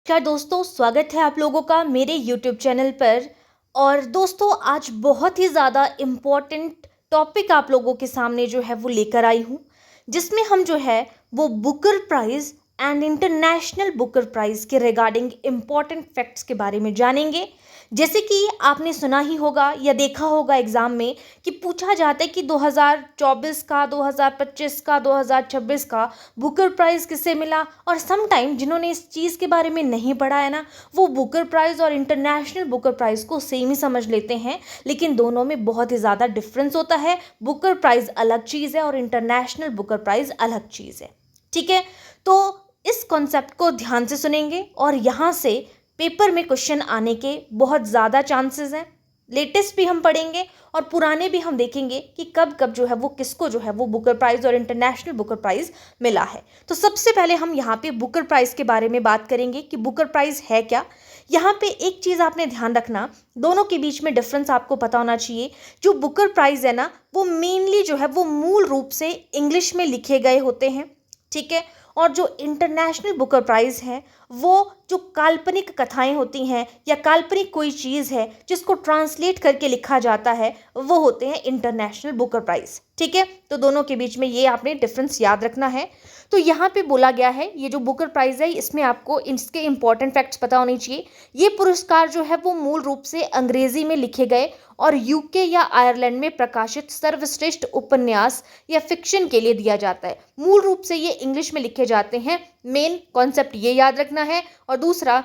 नमस्कार दोस्तों, स्वागत है आप लोगों का मेरे YouTube चैनल पर। और दोस्तों, आज बहुत ही ज़्यादा इम्पोर्टेंट टॉपिक आप लोगों के सामने जो है वो लेकर आई हूँ, जिसमें हम जो है वो Booker prize and international Booker prize के रिगार्डिंग इम्पॉर्टेंट फैक्ट्स के बारे में जानेंगे। जैसे कि आपने सुना ही होगा या देखा होगा एग्ज़ाम में कि पूछा जाता है कि 2024 का, 2025 का, 2026 का बुकर प्राइज़ किसे मिला। और सम टाइम जिन्होंने इस चीज़ के बारे में नहीं पढ़ा है ना, वो बुकर प्राइज़ और इंटरनेशनल बुकर प्राइज़ को सेम ही समझ लेते हैं, लेकिन दोनों में बहुत ही ज़्यादा डिफरेंस होता है। बुकर प्राइज़ अलग चीज़ है और इंटरनेशनल बुकर प्राइज़ अलग चीज़ है। ठीक है, तो इस कॉन्सेप्ट को ध्यान से सुनेंगे और यहाँ से पेपर में क्वेश्चन आने के बहुत ज़्यादा चांसेस हैं। लेटेस्ट भी हम पढ़ेंगे और पुराने भी हम देखेंगे कि कब कब जो है वो किसको जो है वो बुकर प्राइज़ और इंटरनेशनल बुकर प्राइज़ मिला है। तो सबसे पहले हम यहाँ पे बुकर प्राइज़ के बारे में बात करेंगे कि बुकर प्राइज़ है क्या। यहाँ पे एक चीज़ आपने ध्यान रखना, दोनों के बीच में डिफरेंस आपको पता होना चाहिए। जो बुकर प्राइज़ है ना, वो मेनली जो है वो मूल रूप से इंग्लिश में लिखे गए होते हैं। ठीक है, और जो इंटरनेशनल बुकर प्राइज़ है वो जो काल्पनिक कथाएं होती हैं या काल्पनिक कोई चीज़ है जिसको ट्रांसलेट करके लिखा जाता है, वो होते हैं इंटरनेशनल बुकर प्राइज़। ठीक है, तो दोनों के बीच में ये आपने डिफरेंस याद रखना है। तो यहाँ पे बोला गया है ये जो बुकर प्राइज़ है, इसमें आपको इसके इंपॉर्टेंट फैक्ट्स पता होने चाहिए। ये पुरस्कार जो है वो मूल रूप से अंग्रेजी में लिखे गए और यूके या आयरलैंड में प्रकाशित सर्वश्रेष्ठ उपन्यास या फिक्शन के लिए दिया जाता है। मूल रूप से ये इंग्लिश में लिखे जाते हैं, मेन कॉन्सेप्ट ये याद रखना है। और दूसरा,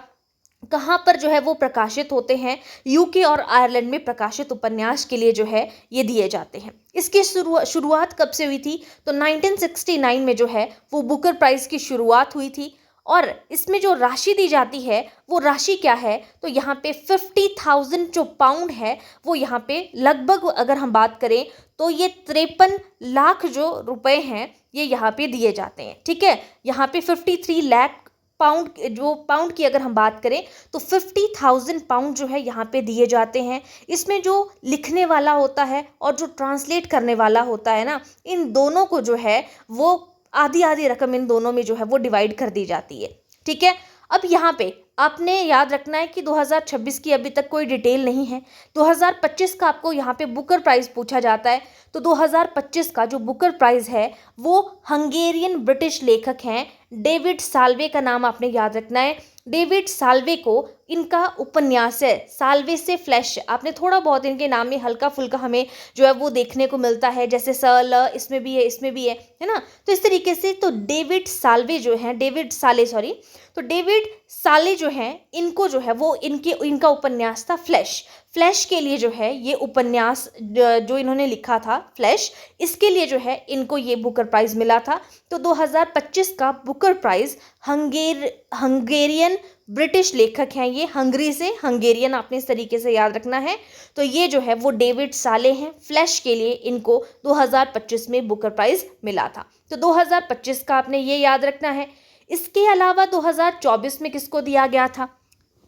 कहाँ पर जो है वो प्रकाशित होते हैं, यूके और आयरलैंड में प्रकाशित उपन्यास के लिए जो है ये दिए जाते हैं। इसकी शुरुआत कब से हुई थी? तो 1969 में जो है वो बुकर प्राइज़ की शुरुआत हुई थी। और इसमें जो राशि दी जाती है वो राशि क्या है? तो यहाँ पे 50,000 जो पाउंड है वो यहाँ पे लगभग अगर हम बात करें तो ये 53 लाख जो रुपए हैं ये यहाँ पे दिए जाते हैं। ठीक है, यहाँ पे 53 लाख पाउंड, जो पाउंड की अगर हम बात करें तो 50,000 पाउंड जो है यहाँ पे दिए जाते हैं। इसमें जो लिखने वाला होता है और जो ट्रांसलेट करने वाला होता है ना, इन दोनों को जो है वो आधी आधी रकम इन दोनों में जो है वो डिवाइड कर दी जाती है। ठीक है, अब यहाँ पे आपने याद रखना है कि 2026 की अभी तक कोई डिटेल नहीं है। 2025 का आपको यहाँ पे बुकर प्राइज़ पूछा जाता है। तो 2025 का जो बुकर प्राइज़ है वो हंगेरियन ब्रिटिश लेखक हैं डेविड साल्वे का नाम आपने याद रखना है। डेविड साल्वे को इनका उपन्यास है साल्वे से फ्लैश, आपने थोड़ा बहुत इनके नाम में हल्का फुल्का हमें जो है वो देखने को मिलता है, जैसे सल इसमें भी है, इसमें भी है ना। तो इस तरीके से तो डेविड साल्वे जो है, डेविड साले सॉरी, तो डेविड साले जो हैं इनको जो है वो इनका उपन्यास था फ्लैश। फ्लैश के लिए जो है ये उपन्यास जो इन्होंने लिखा था फ्लैश, इसके लिए जो है इनको ये बुकर प्राइज़ मिला था। तो 2025 का बुकर प्राइज़ हंगेरियन ब्रिटिश लेखक हैं, ये हंगरी से हंगेरियन आपने इस तरीके से याद रखना है। तो ये जो है वो डेविड साले हैं, फ्लैश के लिए इनको 2025 में बुकर प्राइज़ मिला था। तो 2025 का आपने ये याद रखना है। इसके अलावा 2024 में किसको दिया गया था?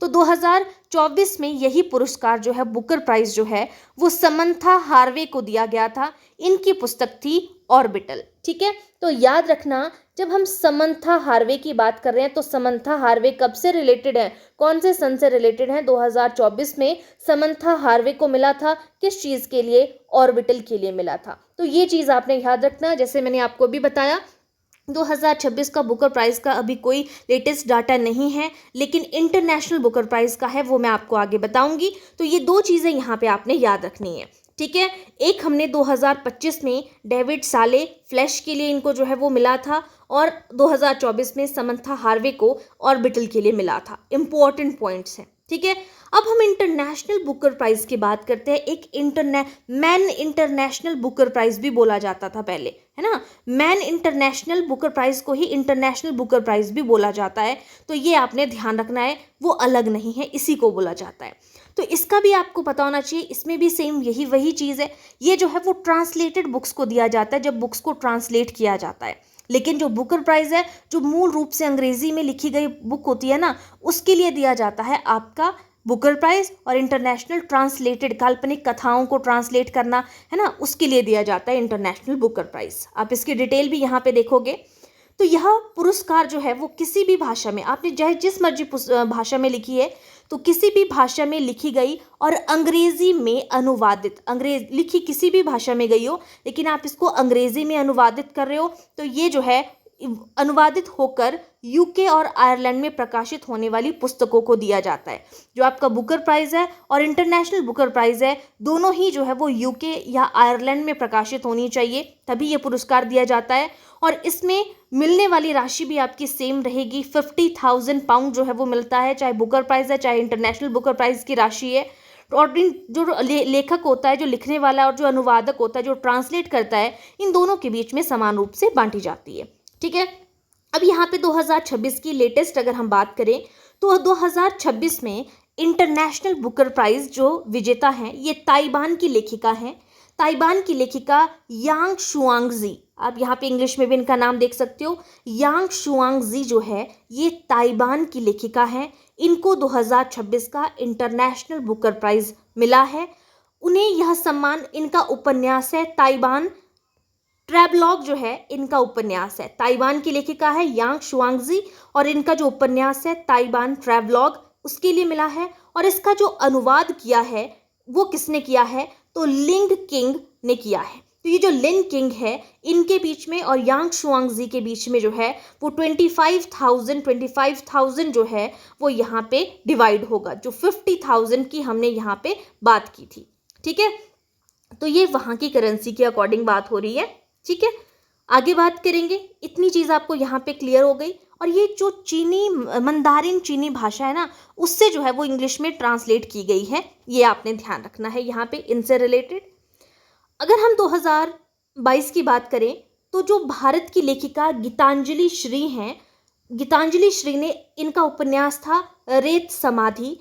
तो 2024 में यही पुरस्कार जो है बुकर प्राइज़ जो है वो समंथा हार्वे को दिया गया था। इनकी पुस्तक थी ऑर्बिटल। ठीक है, तो याद रखना जब हम समंथा हार्वे की बात कर रहे हैं तो समंथा हार्वे कब से रिलेटेड है, कौन से सन से रिलेटेड है? 2024 में समंथा हार्वे को मिला था किस चीज़ के लिए? ऑर्बिटल के लिए मिला था। तो ये चीज़ आपने याद रखना। जैसे मैंने आपको भी बताया 2026 का बुकर प्राइज़ का अभी कोई लेटेस्ट डाटा नहीं है, लेकिन इंटरनेशनल बुकर प्राइज़ का है, वो मैं आपको आगे बताऊंगी। तो ये दो चीज़ें यहाँ पे आपने याद रखनी है। ठीक है, एक हमने 2025 में डेविड साले फ्लैश के लिए इनको जो है वो मिला था और 2024 में समंथा हार्वे को ऑर्बिटल के लिए मिला था। इंपॉर्टेंट पॉइंट्स हैं। ठीक है, अब हम इंटरनेशनल बुकर प्राइज़ की बात करते हैं। एक मैन इंटरनेशनल बुकर प्राइज़ भी बोला जाता था पहले, है ना। मैन इंटरनेशनल बुकर प्राइज़ को ही इंटरनेशनल बुकर प्राइज़ भी बोला जाता है। तो ये आपने ध्यान रखना है, वो अलग नहीं है, इसी को बोला जाता है। तो इसका भी आपको पता होना चाहिए, इसमें भी सेम यही वही चीज़ है। ये जो है वो ट्रांसलेटेड बुक्स को दिया जाता है, जब बुक्स को ट्रांसलेट किया जाता है। लेकिन जो बुकर प्राइज़ है जो मूल रूप से अंग्रेजी में लिखी गई बुक होती है ना, उसके लिए दिया जाता है आपका बुकर प्राइज़। और इंटरनेशनल ट्रांसलेटेड काल्पनिक कथाओं को ट्रांसलेट करना है ना, उसके लिए दिया जाता है इंटरनेशनल बुकर प्राइज़। आप इसकी डिटेल भी यहाँ पे देखोगे। तो यह पुरस्कार जो है वो किसी भी भाषा में, आपने चाहे जिस मर्जी भाषा में लिखी है, तो किसी भी भाषा में लिखी गई और अंग्रेजी में अनुवादित, अंग्रेज लिखी किसी भी भाषा में गई हो लेकिन आप इसको अंग्रेजी में अनुवादित कर रहे हो, तो ये जो है अनुवादित होकर यूके और आयरलैंड में प्रकाशित होने वाली पुस्तकों को दिया जाता है। जो आपका बुकर प्राइज है और इंटरनेशनल बुकर प्राइज है, दोनों ही जो है वो यूके या आयरलैंड में प्रकाशित होनी चाहिए, तभी ये पुरस्कार दिया जाता है। और इसमें मिलने वाली राशि भी आपकी सेम रहेगी, 50,000 पाउंड जो है वो मिलता है, चाहे बुकर प्राइज है चाहे इंटरनेशनल बुकर प्राइज की राशि है। और इन जो लेखक होता है, जो लिखने वाला है, और जो अनुवादक होता है, जो ट्रांसलेट करता है, इन दोनों के बीच में समान रूप से बांटी जाती है। ठीक है, अब यहाँ पे 2026 की लेटेस्ट अगर हम बात करें तो 2026 में इंटरनेशनल बुकर प्राइज जो विजेता हैं ये ताइवान की लेखिका हैं। ताइवान की लेखिका यांग शुआंगजी, आप यहाँ पे इंग्लिश में भी इनका नाम देख सकते हो, यांग शुआंगजी जो है ये ताइवान की लेखिका हैं। इनको 2026 का इंटरनेशनल बुकर प्राइज मिला है। उन्हें यह सम्मान, इनका उपन्यास है ताइवान ट्रैवलॉग, जो है इनका उपन्यास है। ताइवान की लेखिका है यांग शुआंगजी और इनका जो उपन्यास है ताइवान ट्रैवलॉग, उसके लिए मिला है। और इसका जो अनुवाद किया है वो किसने किया है, तो लिंग किंग ने किया है। तो ये जो लिंग किंग है, इनके बीच में और यांग शुआंगजी के बीच में जो है वो 25,000 जो है वो यहाँ पे डिवाइड होगा, जो 50,000 की हमने यहाँ पे बात की थी। ठीक है, तो ये वहाँ की करेंसी के अकॉर्डिंग बात हो रही है। ठीक है, आगे बात करेंगे। इतनी चीज़ आपको यहाँ पे क्लियर हो गई। और ये जो चीनी मंदारिन चीनी भाषा है ना, उससे जो है वो इंग्लिश में ट्रांसलेट की गई है, ये आपने ध्यान रखना है यहाँ पे इनसे रिलेटेड। अगर हम 2022 की बात करें तो जो भारत की लेखिका गीतांजलि श्री हैं, गीतांजलि श्री ने, इनका उपन्यास था रेत समाधि,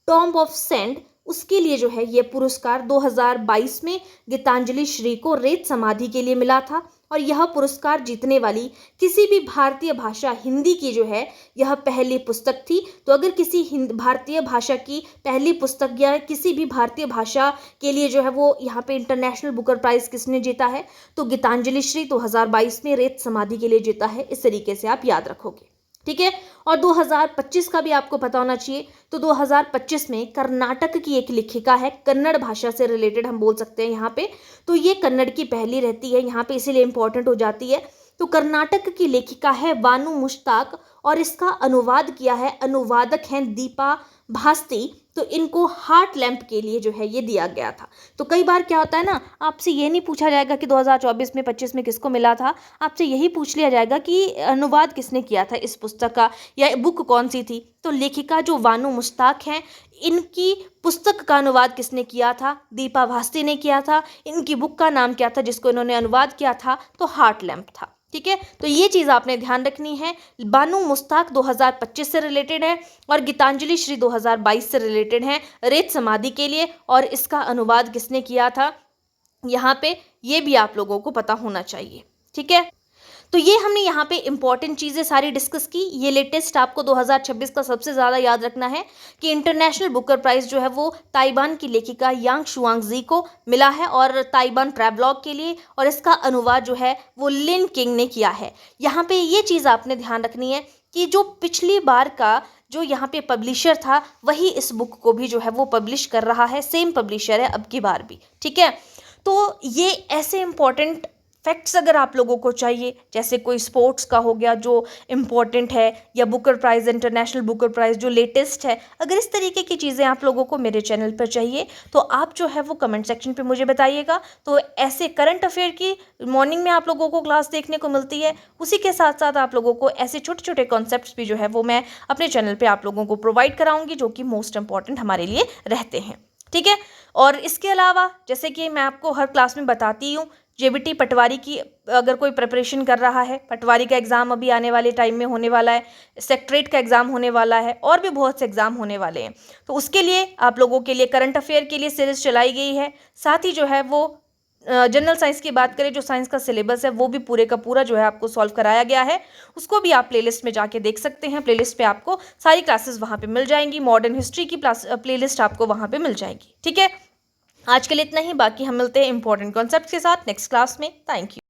टॉम्ब ऑफ सैंड, उसके लिए जो है ये पुरस्कार 2022 में गीतांजलि श्री को रेत समाधि के लिए मिला था। और यह पुरस्कार जीतने वाली किसी भी भारतीय भाषा, हिंदी की जो है यह पहली पुस्तक थी। तो अगर किसी भारतीय भाषा की पहली पुस्तक या किसी भी भारतीय भाषा के लिए जो है वो यहाँ पे इंटरनेशनल बुकर प्राइज किसने जीता है, तो गीतांजलि श्री 2022 में रेत समाधि के लिए जीता है। इस तरीके से आप याद रखोगे। ठीक है, और 2025 का भी आपको पता होना चाहिए। तो 2025 में कर्नाटक की एक लेखिका है, कन्नड़ भाषा से रिलेटेड हम बोल सकते हैं यहाँ पे, तो ये कन्नड़ की पहली रहती है यहाँ पे, इसीलिए इंपॉर्टेंट हो जाती है। तो कर्नाटक की लेखिका है वानू मुश्ताक और इसका अनुवाद किया है, अनुवादक हैं दीपा भास्ती। तो इनको हार्ट लैंप के लिए जो है ये दिया गया था। तो कई बार क्या होता है ना, आपसे ये नहीं पूछा जाएगा कि 2024 में 25 में किसको मिला था, आपसे यही पूछ लिया जाएगा कि अनुवाद किसने किया था इस पुस्तक का, या बुक कौन सी थी। तो लेखिका जो वानू मुश्ताक हैं, इनकी पुस्तक का अनुवाद किसने किया था, दीपा भास्ती ने किया था। इनकी बुक का नाम क्या था जिसको इन्होंने अनुवाद किया था, तो हार्ट लैंप था। ठीक है, तो ये चीज़ आपने ध्यान रखनी है। बानू मुश्ताक 2025 से रिलेटेड है और गीतांजलि श्री 2022 से रिलेटेड है रेत समाधि के लिए। और इसका अनुवाद किसने किया था यहाँ पे, ये भी आप लोगों को पता होना चाहिए। ठीक है, तो ये हमने यहाँ पे इंपॉर्टेंट चीज़ें सारी डिस्कस की। ये लेटेस्ट आपको 2026 का सबसे ज़्यादा याद रखना है कि इंटरनेशनल बुकर प्राइज़ जो है वो ताइवान की लेखिका यांग शुआंगजी को मिला है और ताइवान ट्रैवलॉग के लिए, और इसका अनुवाद जो है वो लिन किंग ने किया है। यहाँ पे ये चीज़ आपने ध्यान रखनी है कि जो पिछली बार का जो यहाँ पे पब्लिशर था वही इस बुक को भी जो है वो पब्लिश कर रहा है, सेम पब्लिशर है अब की बार भी। ठीक है, तो ये ऐसे इंपॉर्टेंट फैक्ट्स अगर आप लोगों को चाहिए, जैसे कोई स्पोर्ट्स का हो गया जो इम्पोर्टेंट है, या Booker prize, international Booker prize जो लेटेस्ट है, अगर इस तरीके की चीज़ें आप लोगों को मेरे चैनल पर चाहिए तो आप जो है वो कमेंट सेक्शन पे मुझे बताइएगा। तो ऐसे करंट अफेयर की मॉर्निंग में आप लोगों को क्लास देखने को मिलती है, उसी के साथ साथ आप लोगों को ऐसे छोटे छोटे कॉन्सेप्ट्स भी जो है वो मैं अपने चैनल पर आप लोगों को प्रोवाइड कराऊँगी, जो कि मोस्ट इंपॉर्टेंट हमारे लिए रहते हैं। ठीक है, और इसके अलावा जैसे कि मैं आपको हर क्लास में बताती हूँ, जेबीटी पटवारी की अगर कोई प्रिपरेशन कर रहा है, पटवारी का एग्ज़ाम अभी आने वाले टाइम में होने वाला है, सेक्रेटरीट का एग्ज़ाम होने वाला है, और भी बहुत से एग्ज़ाम होने वाले हैं, तो उसके लिए आप लोगों के लिए करंट अफेयर के लिए सीरीज़ चलाई गई है। साथ ही जो है वो जनरल साइंस की बात करें, जो साइंस का सिलेबस है वो भी पूरे का पूरा जो है आपको सॉल्व कराया गया है, उसको भी आप प्लेलिस्ट में जाके देख सकते हैं। प्लेलिस्ट पे आपको सारी क्लासेस वहाँ पे मिल जाएंगी, मॉडर्न हिस्ट्री की प्लेलिस्ट आपको वहाँ पे मिल जाएगी। ठीक है, आज के लिए इतना ही, बाकी हम मिलते हैं इंपॉर्टेंट कॉन्सेप्ट्स के साथ नेक्स्ट क्लास में। Thank you.